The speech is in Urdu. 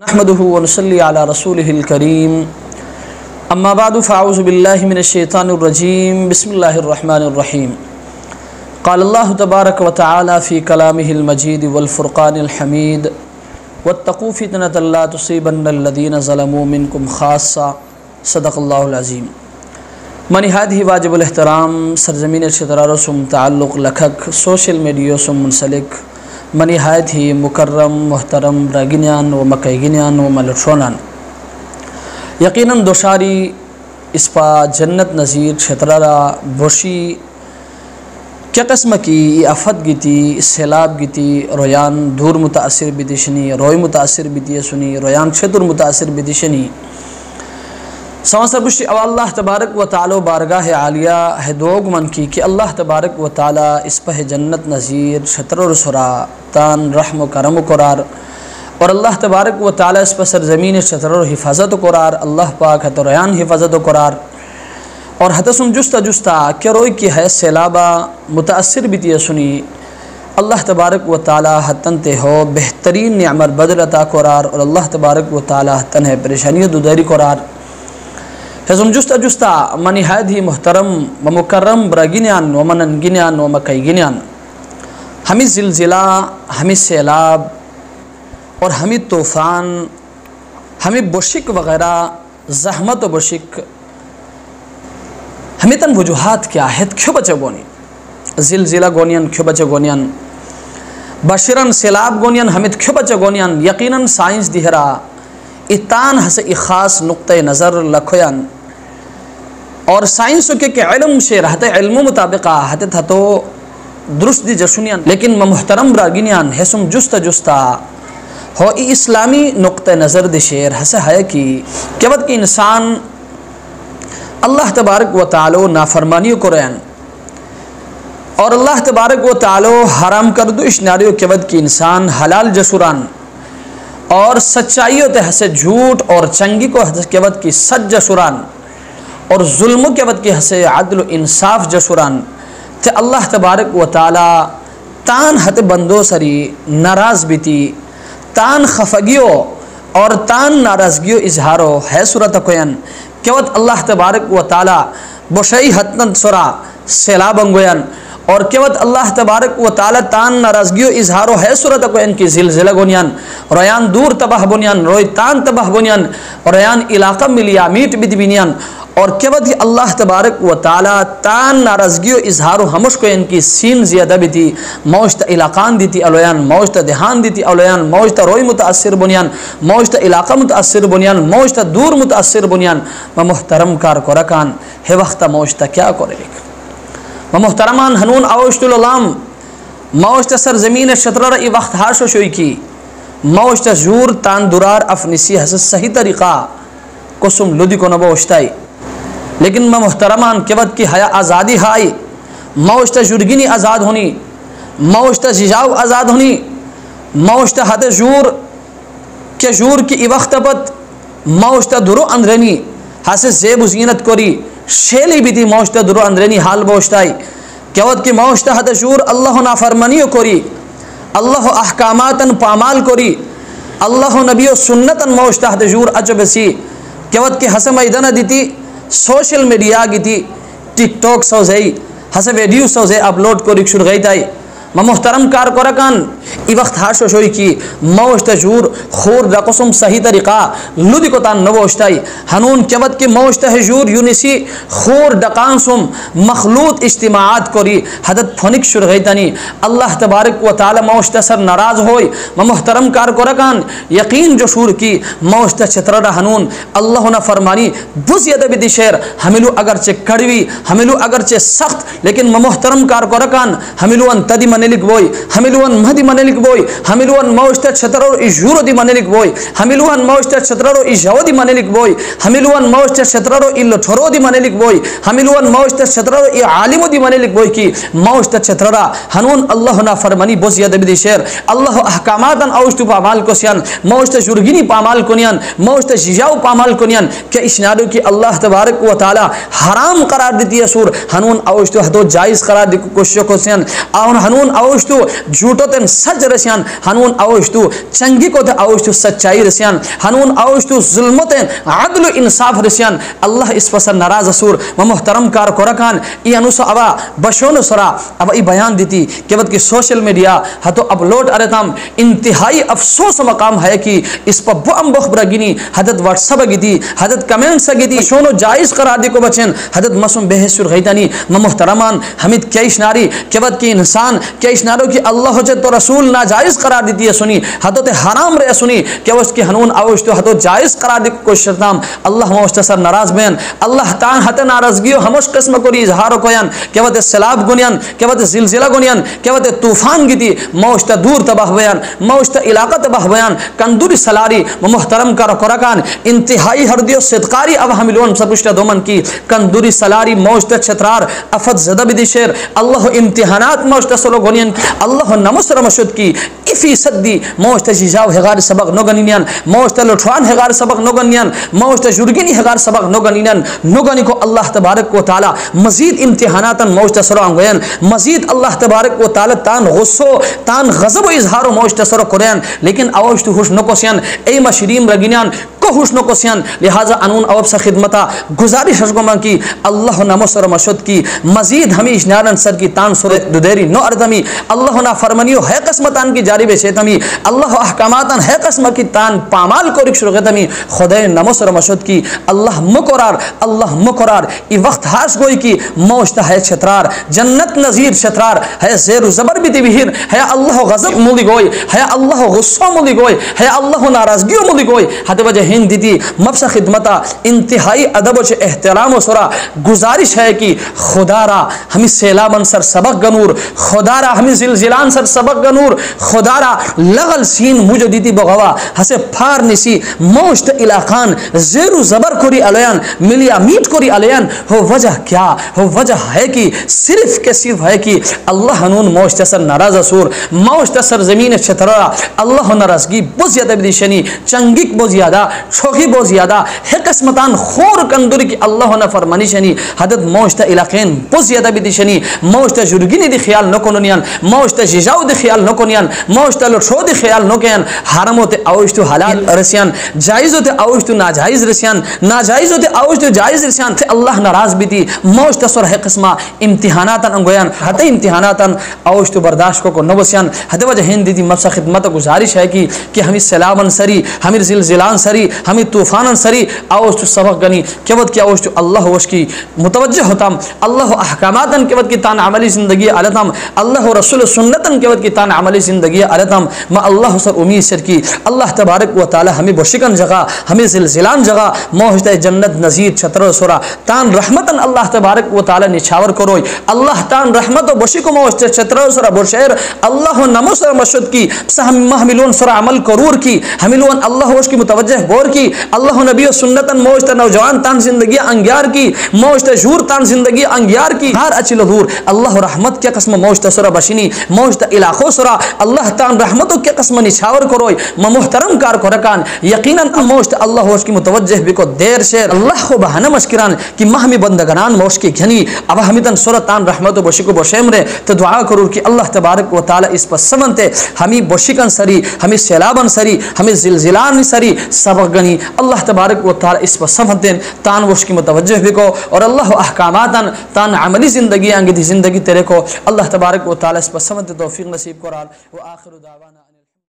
نحمده ونصلي على رسوله الكريم اما بعد فاعوذ بالله من الشيطان الرجيم بسم الله الرحمن الرحيم قال الله تبارك وتعالى في كلامه المجيد والفرقان الحميد واتقوا فتنة لا تصيبن الذين ظلموا منكم خاصة صدق الله العظيم منی هذه واجب الاحترام سرزمین شترارو سے متعلق لکھک سوشل میڈیا سے منسلک منی ہی مکرم محترم راگینیان و مکیگینیان و ملٹرونان یقیناً دوشاری اس پا جنت نظیر چھترارا بوشی کیا قسم کی آفت گیتی سیلاب گیتی رویان دور متاثر بیدیشنی روی متاثر بیدی سنی رویان چھتر متاثر بیدیشنی سوانسر بشی او اللہ تبارک و تعالی بارگاہ عالیہ ہے دوگ من کی کہ اللہ تبارک و تعالی اس پہ جنت نظیر شطر و رسورا تان رحم و کرم و قرار اور اللہ تبارک و تعالی اس پہ سرزمین شطر و حفاظت و قرار اللہ پاک حت ریان حفاظت و قرار اور حتسم جستا کہ روئی کی ہے سیلابہ متاثر بیتی سنی اللہ تبارک و تعالی حتن تے ہو بہترین نعمت بدل عطا قرار اور اللہ تبارک و تعالی حتن ہے پریشانی دودری قرار حزم جستا منی ہی محترم و مکرم براگینیان و مننگینیان و مکیگینیان ہمیں زلزلہ ہمیں سیلاب اور ہمیں طوفان ہمیں بشک وغیرہ زحمت و بشک ہمیں تن وجوہات کیا ہے کیوں بچے گونی زلزلہ گونین کیوں بچے گونین بشرن سیلاب گونین ہمیں کیوں بچے گونین یقیناً سائنس دیہرا اتان ہسے خاص نقطہ نظر لکھویان اور سائنس کے علم سے رہتے علم مطابقہ ہتے تھا تو درست دی جشنیان لیکن محترم راگینیان حسم جستا ہو اسلامی نقطہ نظر دی شیر ہسے ہے کہ وقت کی انسان اللہ تبارک و تعالی نافرمانی کو رہن اور اللہ تبارک و تعالی حرام کردو اشناریو کہ وقت کی انسان حلال جسوران اور سچائیوں تے ہسے جھوٹ اور چنگی کو کے وقت کی سچ جسوران اور ظلم کے وقت کی ہسے عدل و انصاف جسوران تے اللہ تبارک و تعالی تان ہت بندو سری ناراض بیتی تان خفگیو اور تان ناراضگیو اظہارو ہے صورت کوین کہ وقت اللہ تبارک و تعالی بشئی حتن سرا سیلاب انگوین اور کہ وقت اللہ تبارک و تعالی تان ناراضگیو اظہارو ہے صورت کو ان کی زلزلہ گونیان رویان دور تباہ بنیان روی تان تباہ بنیان رویان علاقہ ملیا میٹ بیت بینیان اور کہ وقت اللہ تبارک و تعالی تان ناراضگیو اظہارو ہمش کو ان کی سین زیادہ بیتی موجت علاقان دیتی الویان موجت دہان دیتی الویان موجت روی متاثر بنیان موجت علاقہ متاثر بنیان موجت دور متاثر بنیان محترم کار کو رکان ہے وقت موجت کیا کرے لکھ محترمان ہنون اوشت العلام موشت سرزمین شطرار ای وقت ہاشو شوئی کی موشت زور تان درار افنسی حسد صحیح طریقہ قسم لدی کو نبو اشتائی لیکن محترمان کے وقت کی حیا آزادی ہائی موشت جرگینی آزاد ہونی موشت ججاو آزاد ہونی موشت حد زور کے زور کی ای وقت پت موشت درو اندرنی حسد زیب و زینت کوری شیلی بھی تھی موشتہ درو اندرینی حال بوشتائی کیوت کی موشتہ حد شور اللہ نافرمانیو کوری اللہ احکاماتاً پامال کوری اللہ نبی و سنتاً موشتہ حد شور اچبسی کیوت کی حسن میدانہ دیتی سوشل میڈیا گی تھی ٹک ٹاک سوزئی حسن ویڈیو سوزئی اپلوڈ کوری شر گئی تائی محترم کار کو رکان ای وقت ہاشو شوئی کی موشت جور خور دا قسم صحیح طریقہ لدی کو تان نوشتائی ہنون کیوت کی موشت جور یونیسی خور دقان سم مخلوط اجتماعات کوری حدد پھنک شر غیتانی اللہ تبارک و تعالی موشت سر ناراض ہوئی محترم کار کو رکان یقین جو شور کی موشت چھترہ ہنون اللہ نہ فرمانی بز ید بدی شیر ہملو اگرچہ کڑوی ہملو اگرچہ سخت لیکن محترم کار کو رکان ہملو ان تدی منلک بوئی ہملوان مہدی منلک بوئی ہملوان موشتہ چھترارو ایجورو دی منلک بوئی ہملوان موشتہ چھترارو ایجاو دی منلک بوئی ہملوان موشتہ چھترارو ایلٹھرو دی منلک بوئی ہملوان موشتہ چھترارو ای عالمو دی منلک بوئی کی موشتہ چھترارا ہنون اللہ نا فرمانی بوز ید بدی شیر اللہ احکاماتاً اوشتو پامال کسیان موشتہ جرگینی پامال کنیان موشتہ جیجاو پامال کنیان کہ اشنادو کی اللہ تبارک و تعالی حرام قرار دیتی ہے سور ہنون اوشتو حدو جائز قرار دی کشو کسیان آن ہنون اوشتو جھوٹو تن سچ رسیان ہنون اوشتو چنگی کو تے اوشتو سچائی رسیان ہنون اوشتو ظلمت عدل و انصاف رسیان اللہ اس پسر ناراض اسور و محترم کار کورکان ای انوسو ابا بشون سرا اب ای بیان دیتی کہ وقت کی سوشل میڈیا ہتو اپلوڈ ارتام انتہائی افسوس مقام ہے کہ اس پر بوام بخبر گینی حدد واٹس اپ گیتی حدد کمنٹ سگیتی شونو جائز قرار دی کو بچن حدد مسوم بحث غیدانی محترمان حمید کیش ناری کہ وقت کی انسان کیش نارو کہ اللہ جد تو رسول ناجائز قرار دیتی ہے سنی حدد حرام رہے سنی کہ وقت کی حنون آوش تو حدد جائز قرار دی کو شرطام اللہ موشتسر ناراض بین اللہ تان حت ناراضگیو ہموش قسم کو اظہارو کویان کہ وقت سیلاب گنیان کہ وقت زلزلہ گنیان کہ وقت طوفان گیتی موشت دور تباہ بیان موشت علاقہ تباہ بیان کندوری سلاری محترم کار قرکان انتہائی ہردیو صدقاری اب حملون سبشت دومن کی کندوری سلاری موشت چھترار افت زدہ بدی شیر اللہ امتحانات موشت سلو گنین اللہ نمسر مشد کی افی صدی موشت جیجاو ہگار سبق نگنینیان موشت لٹھوان ہگار سبق نگنینیان موشت جرگینی ہگار سبق نگنینیان نگنی کو اللہ تبارک و تعالی مزید امتحاناتا موشت سلو انگوین مزید اللہ تبارک و تعالی تان غصو تان غضب و اظہار موشت سلو قرین لیکن اوشت خوش نکوسیان ای مشریم رگینیان کو خوش نکوسیان لہذا انون اوب سے خدمتا گزارش حشگمان کی اللہ نمسر مشد کی مزید ہمیش نارن سر کی تان سر دودیری نو اردمی اللہ نا فرمانیو ہے قسمتان کی جاری بے شیطمی اللہ احکاماتان ہے قسم کی تان پامال کو رکش رغتمی خدای نمسر مشد کی اللہ مقرار ای وقت ہاس گوئی کی موشتا ہے چھترار جنت نظیر چھترار ہے زیر و زبر بھی دیوہیر ہے اللہ غضب مولی گوئی ہے اللہ غصہ مولی گوئی ہے اللہ ناراضگیو مولی گوئی حد وجہ ہند دیتی مبسا خدمتا انتہائی ادب و احترام و سرا گزارش ہے کہ خدا را ہمیں سیلابن سر سبق گنور خدا را ہمیں زلزلان سر سبق گنور خدا را لغل سین مجھو دیتی بغوا ہسے پھار نسی موشت علاقان زیر و زبر کوری علیان ملیا میٹ کوری علیان ہو وجہ کیا ہو وجہ ہے کہ صرف کے صرف ہے کہ اللہ ہنون موشت سر ناراض سور موشت سر زمین چھترا اللہ ناراضگی بہت زیادہ بدیشنی چنگک بہت زیادہ چھوکی بہت زیادہ ہے قسمتان خور کندوری کی اللہ نہ فرمانی شنی حدد موشت علاقین بہت زیادہ بدیشنی موشت جرگینی دی خیال نکنونیان موشت جیجاو دی خیال نکنیان موشت لٹھو دی خیال نکیان حرمو تے اوشتو حلال رسیان جائزو تے اوشتو ناجائز رسیان ناجائزو تے اوشتو جائز رسیان تے اللہ ناراض بیتی موشت سر ہے قسمہ امتحاناتاً انگویان حتی امتحاناتاً اوشتو برداشت کو نوسیان حتی وجہ ہندی دی مبسا خدمت گزارش ہے کہ ہمیں سیلابن سری ہمیں زلزلان سری ہمیں طوفانن سری اوشتو سبق گنی کیوت کیا اوشتو اللہ وش کی متوجہ ہوتام اللہ احکاماتاً کیوت کی تان عملی زندگی علتام اللہ رسول سنتاً کیوت کی تان عملی زندگی علتام ما اللہ سر امید سر کی اللہ تبارک و تعالی ہمیں بشکن جگہ ہمیں زلزلان جگہ موجد جنت نظیر چھتر سورا تان رحمتاً اللہ تبارک و تعالی نچھاور کروئی اللہ تان رحمت و بشک موجد چھتر سورا برشیر اللہ نمو سر مشد کی ہم محملون سورا عمل کرور کی حملون اللہ وش کی متوجہ گور کی اللہ نبی و سنتاً موجد نوجوان تان زندگی انگیار کی موجد جور تان زندگی انگیار کی ہر اچھل دور اللہ رحمت کیا قسم موجد سورا بشینی موجد علاقوں سورا اللہ تان رحمتو کیا قسم نچھاور کروئی محترم کار کو رکان یقیناً موجد اللہ وش کی متوجہ بھی کو دیر شیر اللہ کو بہانا مشکران کہ مہمی بندگانان موش کی گھنی اب ہمیتاً سورا تان رحمتو بشکو بشیم رے تو دعا کرور کہ اللہ تبارک و تعالی اس پر سمنتے ہمیں بشکن سری ہمیں سیلابن سری ہمیں زلزلان سری سبق گنی اللہ تبارک و تعالی اس پر سمنتے تان وش کی متوجہ بھی کو اور اللہ احکاماتاً تان عملی زندگی انگی دی زندگی تیرے کو اللہ تبارک و تعالی اس پر سمنتے توفیق نصیب قرآن و آخر دعوانا